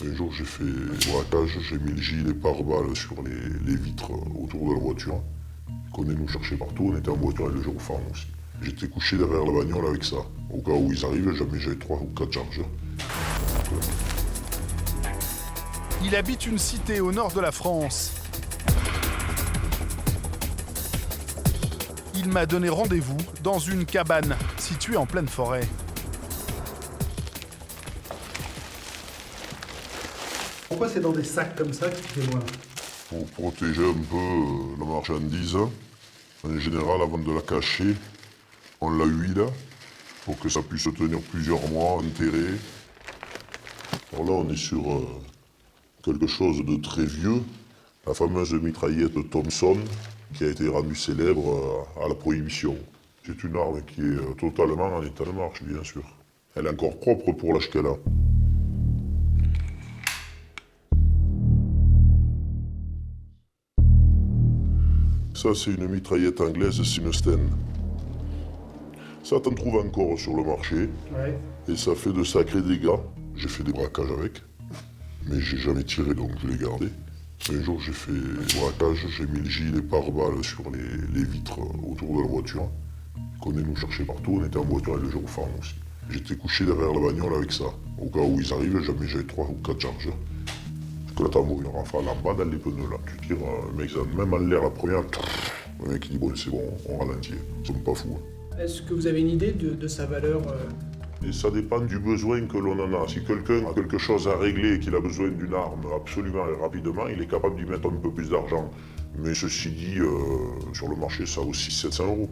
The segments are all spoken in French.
Un jour, j'ai fait braquage, j'ai mis le gilet pare-balles sur les vitres autour de la voiture. Ils venaient nous chercher partout, on était en voiture avec le gyrophare aussi. J'étais couché derrière la bagnole avec ça. Au cas où ils arrivent, jamais j'avais 3 ou 4 chargeurs. Il habite une cité au nord de la France. Il m'a donné rendez-vous dans une cabane située en pleine forêt. Pourquoi c'est dans des sacs comme ça que tu fais loin? Pour protéger un peu la marchandise, en général, avant de la cacher, on la huile pour que ça puisse tenir plusieurs mois enterré. Alors là, on est sur quelque chose de très vieux, la fameuse mitraillette Thompson, qui a été rendue célèbre à la Prohibition. C'est une arme qui est totalement en état de marche, bien sûr. Elle est encore propre pour l'âge qu'elle a. Ça, c'est une mitraillette anglaise Sinsten. Ça, t'en trouves encore sur le marché. Ouais. Et ça fait de sacrés dégâts. J'ai fait des braquages avec, mais j'ai jamais tiré, donc je l'ai gardé. Un jour, j'ai fait braquage, j'ai mis le gilet pare-balles sur les vitres autour de la voiture. Ils venaient nous chercher partout, on était en voiture avec le gyrophare aussi. J'étais couché derrière la bagnole avec ça. Au cas où ils arrivent, jamais j'avais 3 ou 4 chargeurs. Parce que là, t'as envoyé un rafale en bas dans les pneus, là. Tu tires, le mec, même en l'air, la première, le mec, il dit, bon, c'est bon, on ralentit. Ils sont pas fous. Est-ce que vous avez une idée de sa valeur Et ça dépend du besoin que l'on en a. Si quelqu'un a quelque chose à régler et qu'il a besoin d'une arme absolument et rapidement, il est capable d'y mettre un peu plus d'argent. Mais ceci dit, sur le marché, ça vaut 600-700 euros.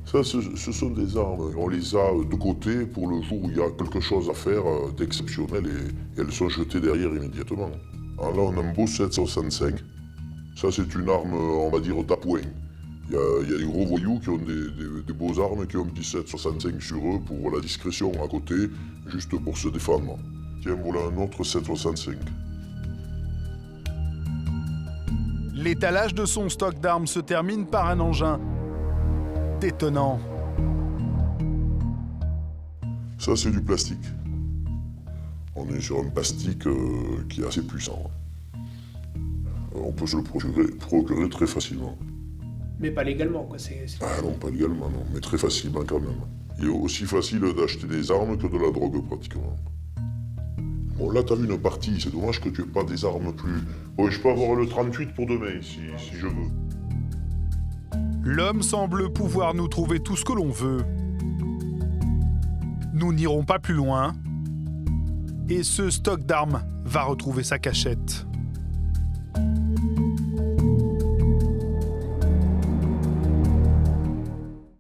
Ça, ce sont des armes. On les a de côté pour le jour où il y a quelque chose à faire d'exceptionnel et elles sont jetées derrière immédiatement. Alors là, on a un beau 765. Ça, c'est une arme, on va dire, d'appoint. Il y a des gros voyous qui ont des beaux armes, qui ont un petit 765 sur eux pour la discrétion à côté, juste pour se défendre. Tiens, voilà un autre 765. L'étalage de son stock d'armes se termine par un engin détonnant. Ça, c'est du plastique. On est sur un plastique qui est assez puissant. On peut se le procurer très facilement. Mais pas légalement, quoi. Ah non, pas légalement, non, mais très facilement quand même. Il est aussi facile d'acheter des armes que de la drogue, pratiquement. Bon, là, t'as vu une partie, c'est dommage que tu aies pas des armes plus... Bon, je peux avoir le 38 pour demain, si je veux. L'homme semble pouvoir nous trouver tout ce que l'on veut. Nous n'irons pas plus loin. Et ce stock d'armes va retrouver sa cachette.